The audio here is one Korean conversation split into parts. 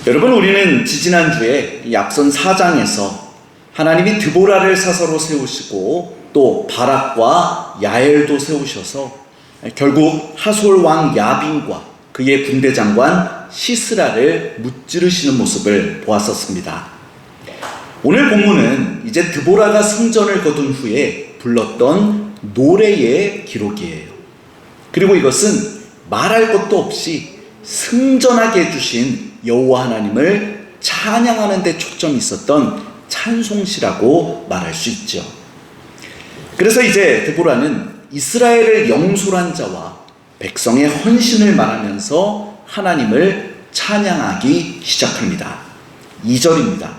여러분, 우리는 지지난주에 이 앞선 4장에서 하나님이 드보라를 사사로 세우시고 또 바락과 야엘도 세우셔서 결국 하솔 왕 야빈과 그의 군대 장관 시스라를 무찌르시는 모습을 보았었습니다. 오늘 본문은 이제 드보라가 승전을 거둔 후에 불렀던 노래의 기록이에요. 그리고 이것은 말할 것도 없이 승전하게 해주신 여호와 하나님을 찬양하는 데 초점이 있었던 찬송시라고 말할 수 있죠. 그래서 이제 드보라는 이스라엘을 영솔한 자와 백성의 헌신을 말하면서 하나님을 찬양하기 시작합니다. 2절입니다.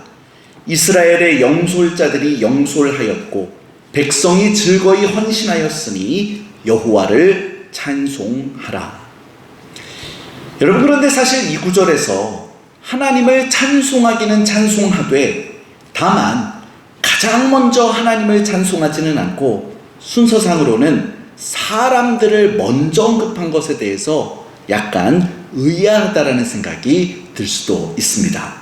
이스라엘의 영솔자들이 영솔하였고 백성이 즐거이 헌신하였으니 여호와를 찬송하라. 여러분, 그런데 사실 이 구절에서 하나님을 찬송하기는 찬송하되 다만 가장 먼저 하나님을 찬송하지는 않고 순서상으로는 사람들을 먼저 언급한 것에 대해서 약간 의아하다라는 생각이 들 수도 있습니다.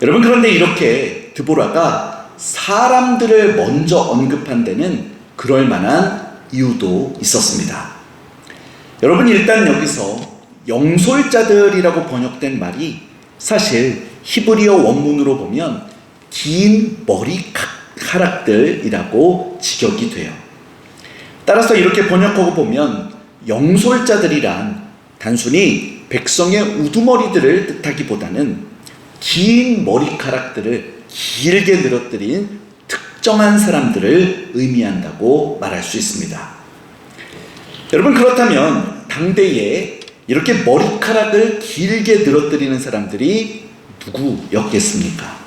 여러분, 그런데 이렇게 드보라가 사람들을 먼저 언급한 데는 그럴 만한 이유도 있었습니다. 여러분, 일단 여기서 영솔자들이라고 번역된 말이 사실 히브리어 원문으로 보면 긴 머리카락들이라고 직역이 돼요. 따라서 이렇게 번역하고 보면 영솔자들이란 단순히 백성의 우두머리들을 뜻하기보다는 긴 머리카락들을 길게 늘어뜨린 특정한 사람들을 의미한다고 말할 수 있습니다. 여러분, 그렇다면 당대에 이렇게 머리카락을 길게 늘어뜨리는 사람들이 누구였겠습니까?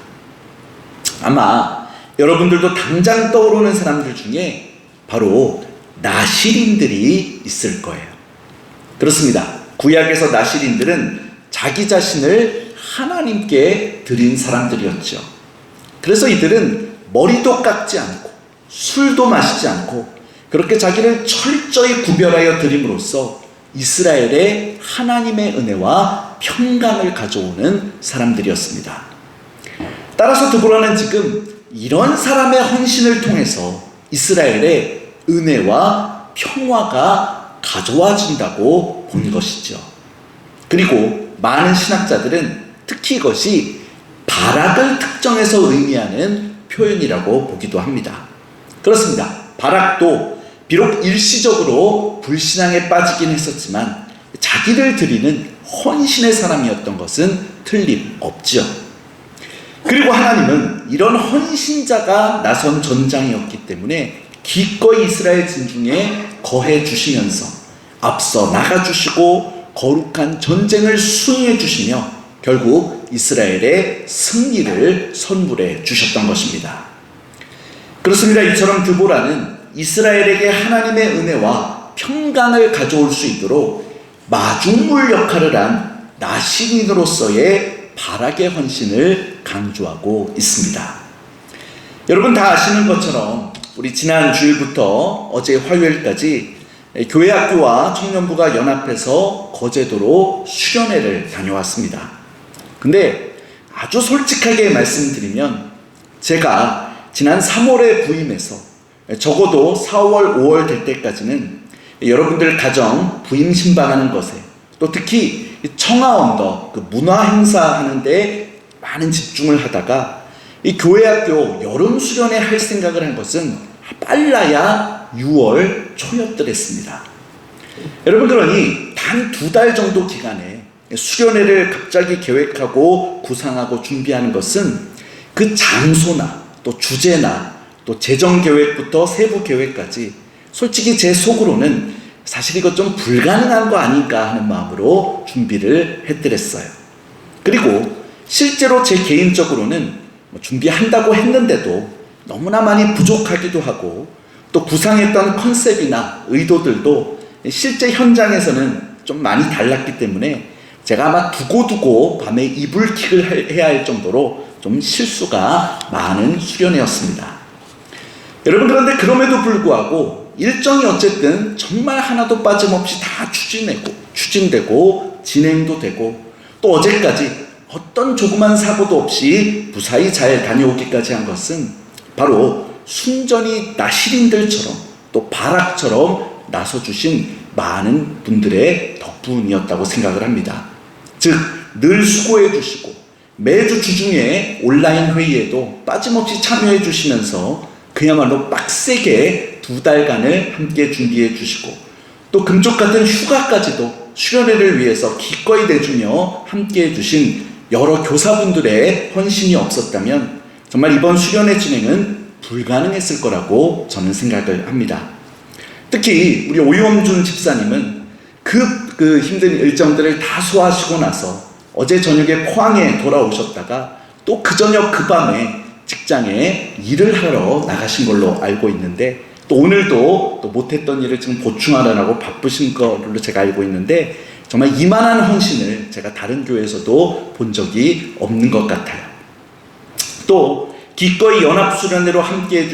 아마 여러분들도 당장 떠오르는 사람들 중에 바로 나실인들이 있을 거예요. 그렇습니다. 구약에서 나실인들은 자기 자신을 하나님께 드린 사람들이었죠. 그래서 이들은 머리도 깎지 않고 술도 마시지 않고 그렇게 자기를 철저히 구별하여 드림으로써 이스라엘의 하나님의 은혜와 평강을 가져오는 사람들이었습니다. 따라서 드보라는 지금 이런 사람의 헌신을 통해서 이스라엘의 은혜와 평화가 가져와진다고 본 것이죠. 그리고 많은 신학자들은 특히 이것이 바락을 특정해서 의미하는 표현이라고 보기도 합니다. 그렇습니다. 바락도 비록 일시적으로 불신앙에 빠지긴 했었지만 자기를 드리는 헌신의 사람이었던 것은 틀림없죠. 그리고 하나님은 이런 헌신자가 나선 전장이었기 때문에 기꺼이 이스라엘 진중에 거해 주시면서 앞서 나가 주시고 거룩한 전쟁을 수행해 주시며 결국 이스라엘의 승리를 선물해 주셨던 것입니다. 그렇습니다. 이처럼 드보라는 이스라엘에게 하나님의 은혜와 평강을 가져올 수 있도록 마중물 역할을 한 나신인으로서의 바락의 헌신을 강조하고 있습니다. 여러분 다 아시는 것처럼 우리 지난 주일부터 어제 화요일까지 교회학교와 청년부가 연합해서 거제도로 수련회를 다녀왔습니다. 근데 아주 솔직하게 말씀드리면 제가 지난 3월에 부임해서 적어도 4월, 5월 될 때까지는 여러분들 가정 부임 신방하는 것에 또 특히 청하언더 그 문화 행사 하는데 많은 집중을 하다가 이 교회학교 여름 수련회 할 생각을 한 것은 빨라야 6월 초였더랬습니다. 여러분, 그러니 단 2달 정도 기간에 수련회를 갑자기 계획하고 구상하고 준비하는 것은 그 장소나 또 주제나 또 재정 계획부터 세부 계획까지 솔직히 제 속으로는 사실 이거 좀 불가능한 거 아닌가 하는 마음으로 준비를 했더랬어요. 그리고 실제로 제 개인적으로는 준비한다고 했는데도 너무나 많이 부족하기도 하고 또 구상했던 컨셉이나 의도들도 실제 현장에서는 좀 많이 달랐기 때문에 제가 아마 두고두고 밤에 이불킥을 해야 할 정도로 좀 실수가 많은 수련회였습니다. 여러분, 그런데 그럼에도 불구하고 일정이 어쨌든 정말 하나도 빠짐없이 다 추진되고 진행도 되고 또 어제까지 어떤 조그만 사고도 없이 무사히 잘 다녀오기까지 한 것은 바로 순전히 나시린들처럼 또 바락처럼 나서주신 많은 분들의 덕분이었다고 생각을 합니다. 즉, 늘 수고해 주시고 매주 주중에 온라인 회의에도 빠짐없이 참여해 주시면서 그야말로 빡세게 2달간을 함께 준비해 주시고 또 금쪽 같은 휴가까지도 수련회를 위해서 기꺼이 내주며 함께 해주신 여러 교사분들의 헌신이 없었다면 정말 이번 수련회 진행은 불가능했을 거라고 저는 생각을 합니다. 특히 우리 오영준 집사님은 그 힘든 일정들을 다 소화하시고 나서 어제 저녁에 포항에 돌아오셨다가 또 그 저녁 그 밤에 직장에 일을 하러 나가신 걸로 알고 있는데 또 오늘도 또 못했던 일을 지금 보충하느라고 바쁘신 걸로 제가 알고 있는데 정말 이만한 헌신을 제가 다른 교회에서도 본 적이 없는 것 같아요. 또 기꺼이 연합수련회로 함께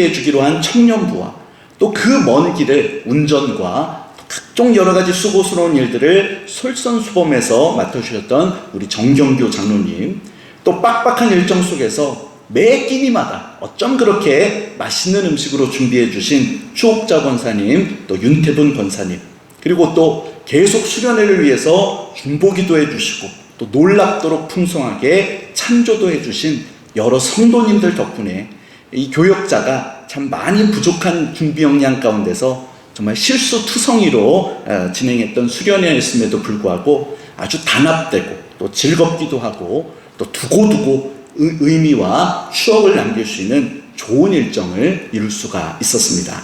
해주기로 한 청년부와 또 그 먼 길을 운전과 각종 여러 가지 수고스러운 일들을 솔선수범해서 맡아주셨던 우리 정경규 장로님, 또 빡빡한 일정 속에서 매 끼니마다 어쩜 그렇게 맛있는 음식으로 준비해 주신 추옥자 권사님, 또 윤태분 권사님, 그리고 또 계속 수련회를 위해서 중보기도 해주시고 또 놀랍도록 풍성하게 찬조도 해주신 여러 성도님들 덕분에 이 교역자가 참 많이 부족한 준비 역량 가운데서 정말 실수투성이로 진행했던 수련회였음에도 불구하고 아주 단합되고 또 즐겁기도 하고 또 두고두고 의미와 추억을 남길 수 있는 좋은 일정을 이룰 수가 있었습니다.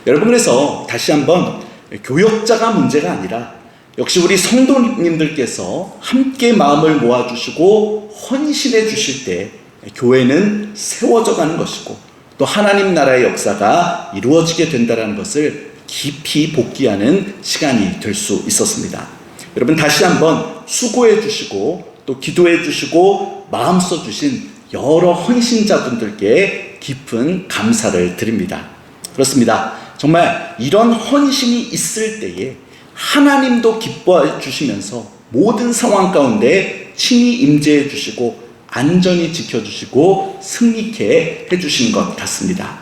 여러분, 그래서 다시 한번 교역자가 문제가 아니라 역시 우리 성도님들께서 함께 마음을 모아주시고 헌신해 주실 때 교회는 세워져 가는 것이고 또 하나님 나라의 역사가 이루어지게 된다는 것을 깊이 복기하는 시간이 될 수 있었습니다. 여러분, 다시 한번 수고해 주시고 또 기도해 주시고 마음 써주신 여러 헌신자분들께 깊은 감사를 드립니다. 그렇습니다. 정말 이런 헌신이 있을 때에 하나님도 기뻐해 주시면서 모든 상황 가운데 친히 임재해 주시고 안전히 지켜주시고 승리케 해주신 것 같습니다.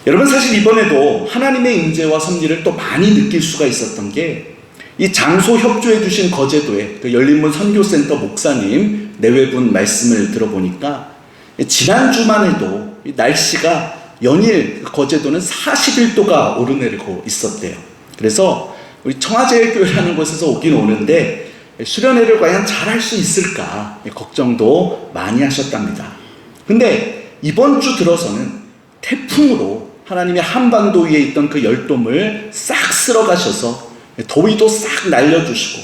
여러분, 사실 이번에도 하나님의 임재와 섭리를 또 많이 느낄 수가 있었던 게 이 장소 협조해 주신 거제도의 그 열린문 선교센터 목사님 내외분 말씀을 들어보니까 지난주만 해도 이 날씨가 연일 거제도는 41도가 오르내리고 있었대요. 그래서 우리 청화제일교회라는 곳에서 오긴 오는데 수련회를 과연 잘할 수 있을까 걱정도 많이 하셨답니다. 근데 이번 주 들어서는 태풍으로 하나님의 한반도 위에 있던 그 열돔을 싹 쓸어 가셔서 더위도 싹 날려주시고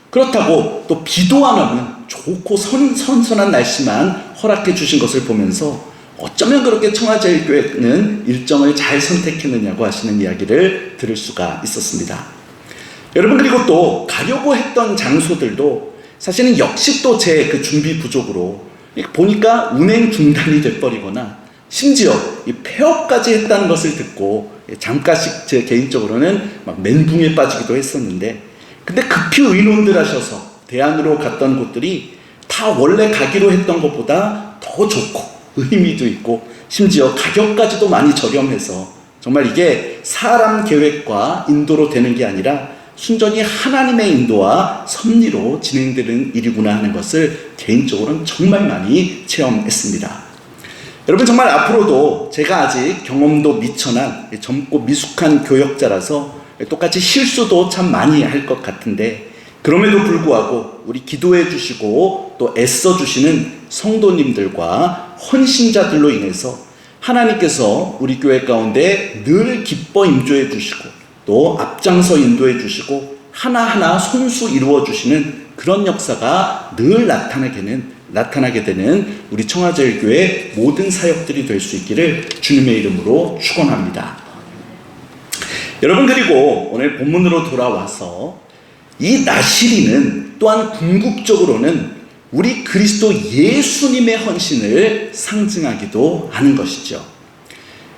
그렇다고 또 비도 안 오면 좋고 선선한 날씨만 허락해 주신 것을 보면서 어쩌면 그렇게 청화제일교회는 일정을 잘 선택했느냐고 하시는 이야기를 들을 수가 있었습니다. 여러분, 그리고 또 가려고 했던 장소들도 사실은 역시 또 제 그 준비 부족으로 보니까 운행 중단이 돼버리거나 심지어 이 폐업까지 했다는 것을 듣고 잠깐씩 제 개인적으로는 막 멘붕에 빠지기도 했었는데, 근데 급히 의논들 하셔서 대안으로 갔던 곳들이 다 원래 가기로 했던 것보다 더 좋고 의미도 있고 심지어 가격까지도 많이 저렴해서 정말 이게 사람 계획과 인도로 되는 게 아니라 순전히 하나님의 인도와 섭리로 진행되는 일이구나 하는 것을 개인적으로는 정말 많이 체험했습니다. 여러분, 정말 앞으로도 제가 아직 경험도 미천한 젊고 미숙한 교역자라서 똑같이 실수도 참 많이 할 것 같은데, 그럼에도 불구하고 우리 기도해 주시고 또 애써 주시는 성도님들과 헌신자들로 인해서 하나님께서 우리 교회 가운데 늘 기뻐 임조해 주시고 또 앞장서 인도해 주시고 하나하나 손수 이루어 주시는 그런 역사가 늘 나타나게 되는 우리 청화제일교회 모든 사역들이 될 수 있기를 주님의 이름으로 축원합니다. 여러분, 그리고 오늘 본문으로 돌아와서 이 나시리는 또한 궁극적으로는 우리 그리스도 예수님의 헌신을 상징하기도 하는 것이죠.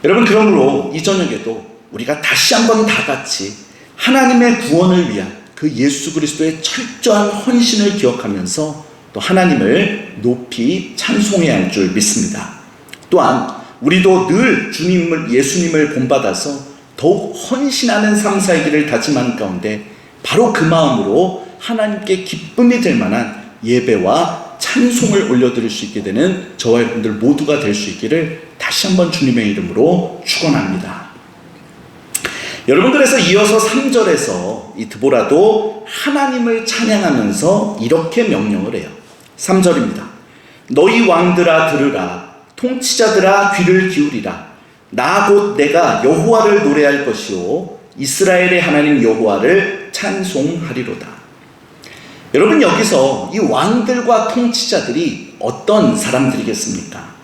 여러분, 그러므로 이 저녁에도 우리가 다시 한번 다 같이 하나님의 구원을 위한 그 예수 그리스도의 철저한 헌신을 기억하면서 또 하나님을 높이 찬송해야 할 줄 믿습니다. 또한 우리도 늘 예수님을 본받아서 더욱 헌신하는 삶 살기를 다짐하는 가운데 바로 그 마음으로 하나님께 기쁨이 될 만한 예배와 찬송을 올려드릴 수 있게 되는 저와 여러분들 모두가 될 수 있기를 다시 한번 주님의 이름으로 축원합니다. 여러분, 그래서 이어서 3절에서 이 드보라도 하나님을 찬양하면서 이렇게 명령을 해요. 3절입니다. 너희 왕들아 들으라, 통치자들아 귀를 기울이라. 나 곧 내가 여호와를 노래할 것이요 이스라엘의 하나님 여호와를 찬송하리로다. 여러분, 여기서 이 왕들과 통치자들이 어떤 사람들이겠습니까?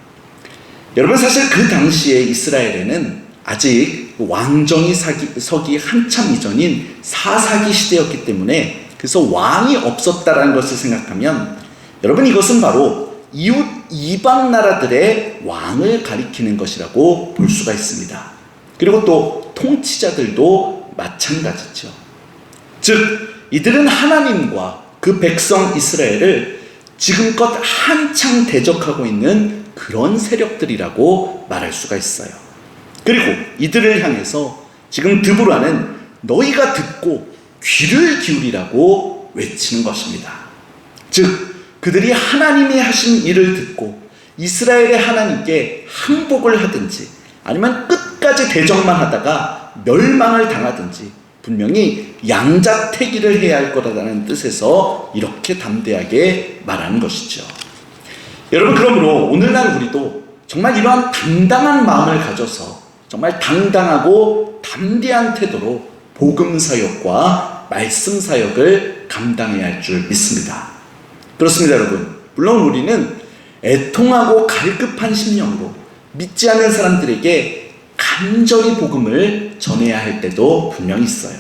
여러분, 사실 그 당시에 이스라엘에는 아직 왕정이 서기 한참 이전인 사사기 시대였기 때문에, 그래서 왕이 없었다라는 것을 생각하면 여러분, 이것은 바로 이웃 이방 나라들의 왕을 가리키는 것이라고 볼 수가 있습니다. 그리고 또 통치자들도 마찬가지죠. 즉 이들은 하나님과 그 백성 이스라엘을 지금껏 한창 대적하고 있는 그런 세력들이라고 말할 수가 있어요. 그리고 이들을 향해서 지금 드보라는 너희가 듣고 귀를 기울이라고 외치는 것입니다. 즉 그들이 하나님이 하신 일을 듣고 이스라엘의 하나님께 항복을 하든지 아니면 끝까지 대적만 하다가 멸망을 당하든지 분명히 양자택일을 해야 할 거라는 뜻에서 이렇게 담대하게 말하는 것이죠. 여러분, 그러므로 오늘날 우리도 정말 이러한 당당한 마음을 가져서 정말 당당하고 담대한 태도로 복음 사역과 말씀 사역을 감당해야 할 줄 믿습니다. 그렇습니다, 여러분. 물론 우리는 애통하고 갈급한 심령으로 믿지 않는 사람들에게 간절히 복음을 전해야 할 때도 분명히 있어요.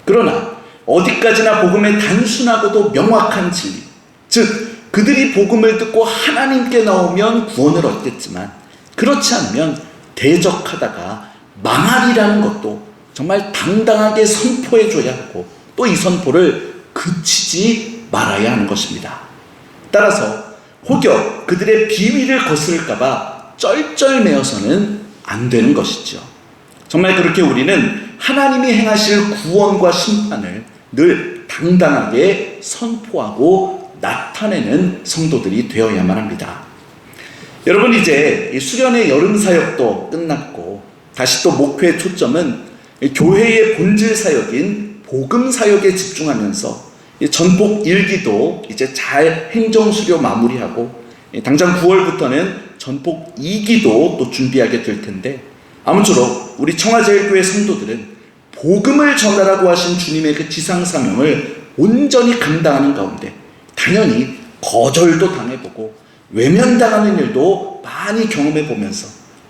그러나 어디까지나 복음의 단순하고도 명확한 진리, 즉 그들이 복음을 듣고 하나님께 나오면 구원을 얻겠지만 그렇지 않으면 대적하다가 망하리라는 것도 정말 당당하게 선포해줘야 하고 또 이 선포를 그치지 말아야 하는 것입니다. 따라서 혹여 그들의 비위를 거스를까봐 쩔쩔매어서는 안 되는 것이죠. 정말 그렇게 우리는 하나님이 행하실 구원과 심판을 늘 당당하게 선포하고 나타내는 성도들이 되어야만 합니다. 여러분, 이제 수련의 여름 사역도 끝났고 다시 또 목회의 초점은 교회의 본질 사역인 복음 사역에 집중하면서 전복 1기도 이제 잘 행정수료 마무리하고 당장 9월부터는 전복 2기도 또 준비하게 될 텐데, 아무쪼록 우리 청하제일교회 성도들은 복음을 전하라고 하신 주님의 그 지상사명을 온전히 감당하는 가운데 당연히 거절도 당해보고 외면당하는 일도 많이 경험해보면서,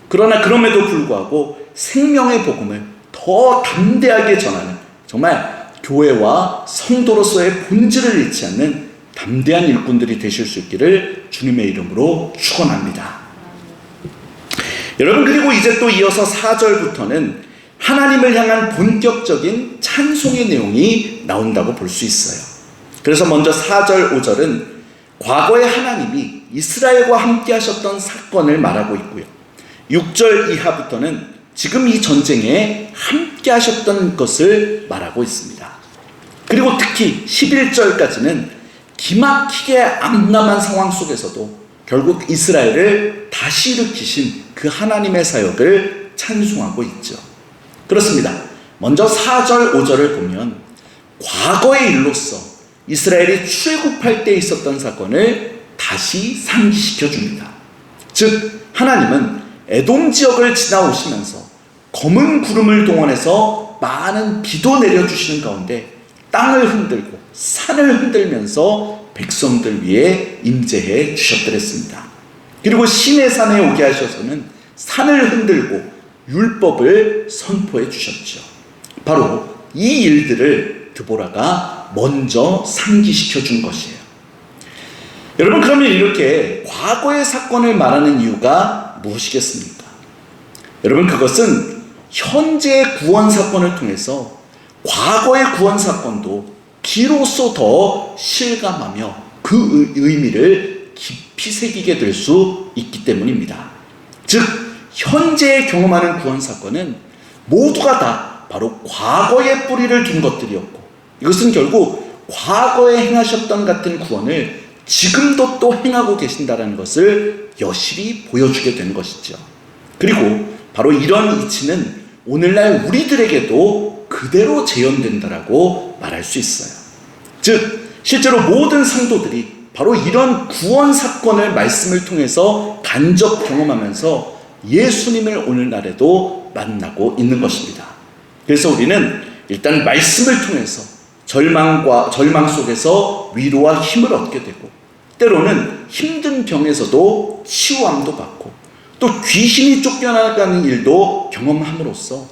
그러나 그럼에도 불구하고 생명의 복음을 더 담대하게 전하는 정말 교회와 성도로서의 본질을 잃지 않는 담대한 일꾼들이 되실 수 있기를 주님의 이름으로 축원합니다. 여러분, 그리고 이제 또 이어서 4절부터는 하나님을 향한 본격적인 찬송의 내용이 나온다고 볼 수 있어요. 그래서 먼저 4절, 5절은 과거에 하나님이 이스라엘과 함께 하셨던 사건을 말하고 있고요. 6절 이하부터는 지금 이 전쟁에 함께 하셨던 것을 말하고 있습니다. 그리고 특히 11절까지는 기막히게 암담한 상황 속에서도 결국 이스라엘을 다시 일으키신 그 하나님의 사역을 찬송하고 있죠. 그렇습니다. 먼저 4절, 5절을 보면 과거의 일로서 이스라엘이 출애굽할 때 있었던 사건을 다시 상기시켜 줍니다. 즉 하나님은 에돔 지역을 지나오시면서 검은 구름을 동원해서 많은 비도 내려주시는 가운데 땅을 흔들고 산을 흔들면서 백성들 위에 임재해 주셨더랬습니다. 그리고 시내산에 오게 하셔서는 산을 흔들고 율법을 선포해 주셨죠. 바로 이 일들을 드보라가 먼저 상기시켜 준 것이에요. 여러분, 그러면 이렇게 과거의 사건을 말하는 이유가 무엇이겠습니까? 여러분, 그것은 현재의 구원 사건을 통해서 과거의 구원 사건도 비로소 더 실감하며 그 의미를 깊이 새기게 될 수 있기 때문입니다. 즉 현재 경험하는 구원 사건은 모두가 다 바로 과거의 뿌리를 둔 것들이었고, 이것은 결국 과거에 행하셨던 같은 구원을 지금도 또 행하고 계신다는 것을 여실히 보여주게 되는 것이죠. 그리고 바로 이런 이치는 오늘날 우리들에게도 그대로 재현된다라고 말할 수 있어요. 즉 실제로 모든 성도들이 바로 이런 구원 사건을 말씀을 통해서 간접 경험하면서 예수님을 오늘날에도 만나고 있는 것입니다. 그래서 우리는 일단 말씀을 통해서 절망 속에서 위로와 힘을 얻게 되고, 때로는 힘든 병에서도 치유함도 받고, 또 귀신이 쫓겨나가는 일도 경험함으로써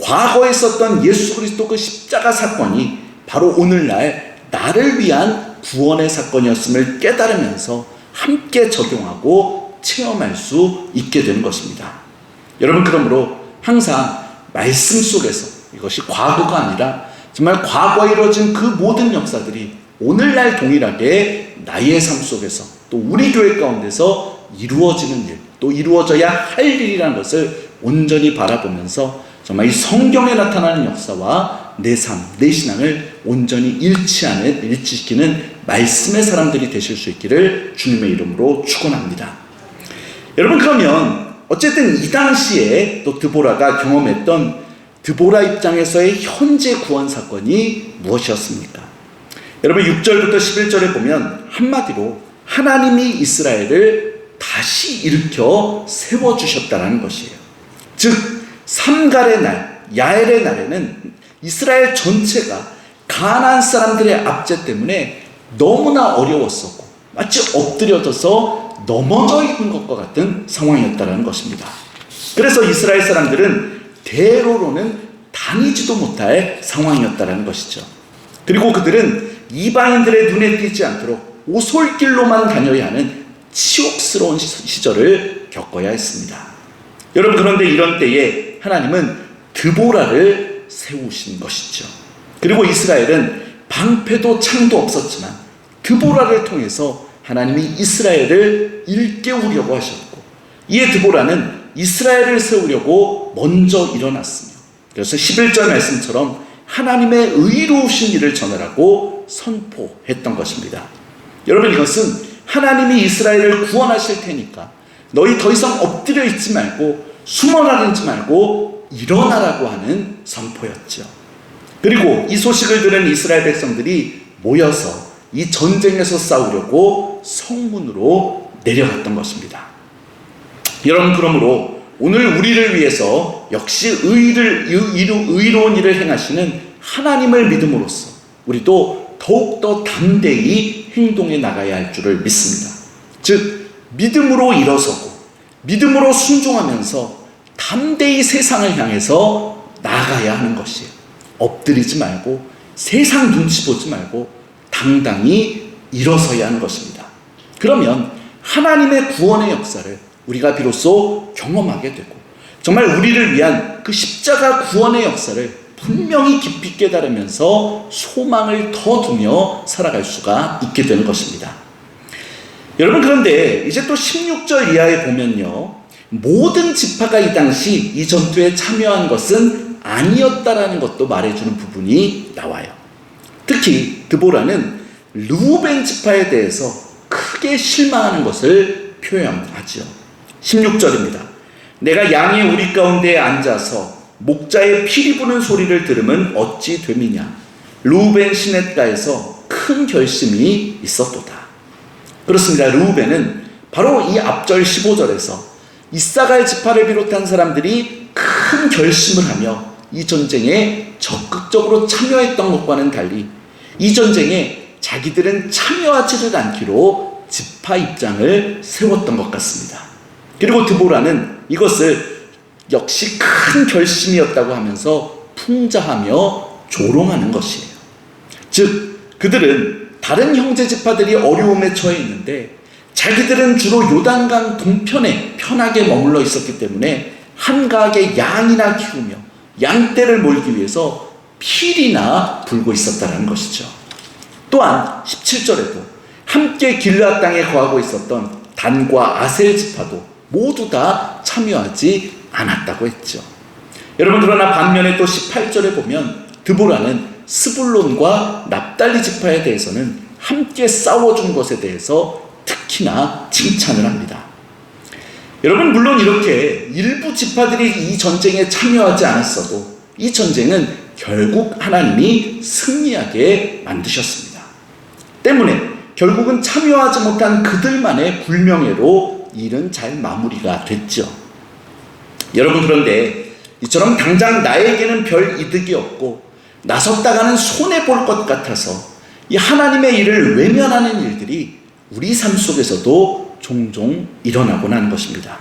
과거에 있었던 예수 그리스도 그 십자가 사건이 바로 오늘날 나를 위한 구원의 사건이었음을 깨달으면서 함께 적용하고 체험할 수 있게 되는 것입니다. 여러분, 그러므로 항상 말씀 속에서, 이것이 과거가 아니라 정말 과거에 이루어진 그 모든 역사들이 오늘날 동일하게 나의 삶 속에서 또 우리 교회 가운데서 이루어지는 일, 또 이루어져야 할 일이라는 것을 온전히 바라보면서 정말 이 성경에 나타나는 역사와 내 삶, 내 신앙을 온전히 일치시키는 말씀의 사람들이 되실 수 있기를 주님의 이름으로 축원합니다. 여러분, 그러면 어쨌든 이 당시에 또 드보라가 경험했던 드보라 입장에서의 현재 구원 사건이 무엇이었습니까? 여러분, 6절부터 11절에 보면 한마디로 하나님이 이스라엘을 다시 일으켜 세워주셨다는 것이에요. 즉 삼갈의 날, 야엘의 날에는 이스라엘 전체가 가나안 사람들의 압제 때문에 너무나 어려웠었고 마치 엎드려져서 넘어져 있는 것과 같은 상황이었다는 것입니다. 그래서 이스라엘 사람들은 대로로는 다니지도 못할 상황이었다는 것이죠. 그리고 그들은 이방인들의 눈에 띄지 않도록 오솔길로만 다녀야 하는 치욕스러운 시절을 겪어야 했습니다. 여러분, 그런데 이런 때에 하나님은 드보라를 세우신 것이죠. 그리고 이스라엘은 방패도 창도 없었지만 드보라를 통해서 하나님이 이스라엘을 일깨우려고 하셨고, 이에 드보라는 이스라엘을 세우려고 먼저 일어났으며, 그래서 11절 말씀처럼 하나님의 의로우신 일을 전하라고 선포했던 것입니다. 여러분, 이것은 하나님이 이스라엘을 구원하실 테니까 너희 더 이상 엎드려 있지 말고 숨어나지 말고 일어나라고 하는 선포였죠. 그리고 이 소식을 들은 이스라엘 백성들이 모여서 이 전쟁에서 싸우려고 성문으로 내려갔던 것입니다. 여러분, 그러므로 오늘 우리를 위해서 역시 의로운 일을 행하시는 하나님을 믿음으로써 우리도 더욱더 담대히 행동해 나가야 할 줄을 믿습니다. 즉 믿음으로 일어서고 믿음으로 순종하면서 담대히 세상을 향해서 나아가야 하는 것이에요. 엎드리지 말고 세상 눈치 보지 말고 당당히 일어서야 하는 것입니다. 그러면 하나님의 구원의 역사를 우리가 비로소 경험하게 되고 정말 우리를 위한 그 십자가 구원의 역사를 분명히 깊이 깨달으면서 소망을 더 두며 살아갈 수가 있게 되는 것입니다. 여러분, 그런데 이제 또 16절 이하에 보면요, 모든 지파가 이 당시 이 전투에 참여한 것은 아니었다라는 것도 말해주는 부분이 나와요. 특히 드보라는 르우벤 지파에 대해서 크게 실망하는 것을 표현하죠. 16절입니다. 내가 양의 우리 가운데에 앉아서 목자의 피리 부는 소리를 들으면 어찌 됨이냐. 르우벤 시냇가에서 큰 결심이 있었도다. 그렇습니다. 르우벤은 바로 이 앞절 15절에서 이사갈 지파를 비롯한 사람들이 큰 결심을 하며 이 전쟁에 적극적으로 참여했던 것과는 달리 이 전쟁에 자기들은 참여하지를 않기로 지파 입장을 세웠던 것 같습니다. 그리고 드보라는 이것을 역시 큰 결심이었다고 하면서 풍자하며 조롱하는 것이에요. 즉 그들은 다른 형제 지파들이 어려움에 처해 있는데 자기들은 주로 요단강 동편에 편하게 머물러 있었기 때문에 한가하게 양이나 키우며 양떼를 몰기 위해서 필이나 불고 있었다는 것이죠. 또한 17절에도 함께 길르앗 땅에 거하고 있었던 단과 아셀 지파도 모두 다 참여하지 않았다고 했죠. 여러분, 그러나 반면에 또 18절에 보면 드보라는 스불론과 납달리 지파에 대해서는 함께 싸워준 것에 대해서 특히나 칭찬을 합니다. 여러분, 물론 이렇게 일부 지파들이 이 전쟁에 참여하지 않았어도 이 전쟁은 결국 하나님이 승리하게 만드셨습니다. 때문에 결국은 참여하지 못한 그들만의 불명예로 일은 잘 마무리가 됐죠. 여러분, 그런데 이처럼 당장 나에게는 별 이득이 없고 나섰다가는 손해볼 것 같아서 이 하나님의 일을 외면하는 일들이 우리 삶 속에서도 종종 일어나곤 하는 것입니다.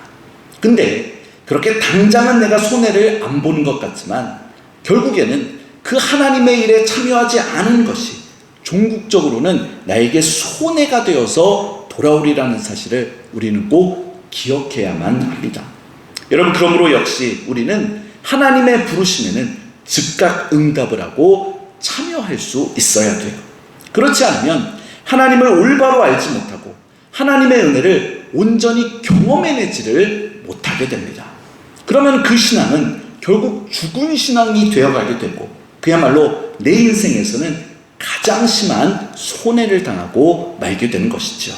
근데 그렇게 당장은 내가 손해를 안 보는 것 같지만 결국에는 그 하나님의 일에 참여하지 않은 것이 종국적으로는 나에게 손해가 되어서 돌아오리라는 사실을 우리는 꼭 기억해야만 합니다. 여러분, 그러므로 역시 우리는 하나님의 부르심에는 즉각 응답을 하고 참여할 수 있어야 돼요. 그렇지 않으면 하나님을 올바로 알지 못하고 하나님의 은혜를 온전히 경험해내지를 못하게 됩니다. 그러면 그 신앙은 결국 죽은 신앙이 되어가게 되고 그야말로 내 인생에서는 가장 심한 손해를 당하고 말게 되는 것이죠.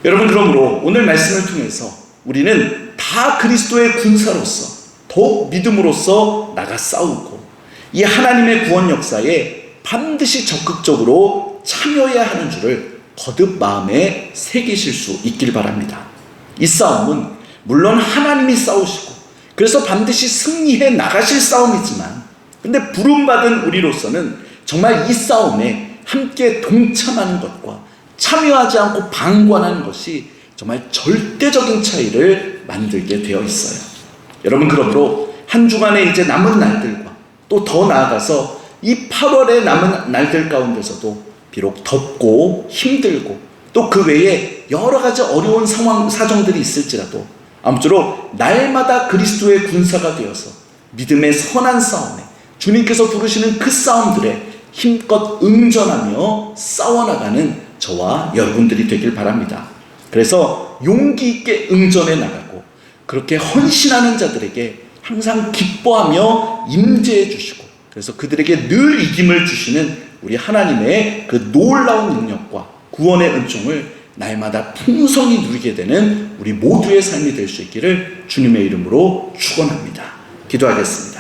여러분, 그러므로 오늘 말씀을 통해서 우리는 다 그리스도의 군사로서 더욱 믿음으로써 나가 싸우고 이 하나님의 구원 역사에 반드시 적극적으로 참여해야 하는 줄을 거듭 마음에 새기실 수 있길 바랍니다. 이 싸움은 물론 하나님이 싸우시고 그래서 반드시 승리해 나가실 싸움이지만 근데 부름받은 우리로서는 정말 이 싸움에 함께 동참하는 것과 참여하지 않고 방관하는 것이 정말 절대적인 차이를 만들게 되어 있어요. 여러분, 그러므로 한 주간에 이제 남은 날들과 또 더 나아가서 이 8월의 남은 날들 가운데서도 비록 덥고 힘들고 또 그 외에 여러 가지 어려운 사정들이 있을지라도 아무쪼록 날마다 그리스도의 군사가 되어서 믿음의 선한 싸움에 주님께서 부르시는 그 싸움들에 힘껏 응전하며 싸워나가는 저와 여러분들이 되길 바랍니다. 그래서 용기 있게 응전해 나가고 그렇게 헌신하는 자들에게 항상 기뻐하며 임재해 주시고 그래서 그들에게 늘 이김을 주시는 우리 하나님의 그 놀라운 능력과 구원의 은총을 날마다 풍성히 누리게 되는 우리 모두의 삶이 될 수 있기를 주님의 이름으로 축원합니다. 기도하겠습니다.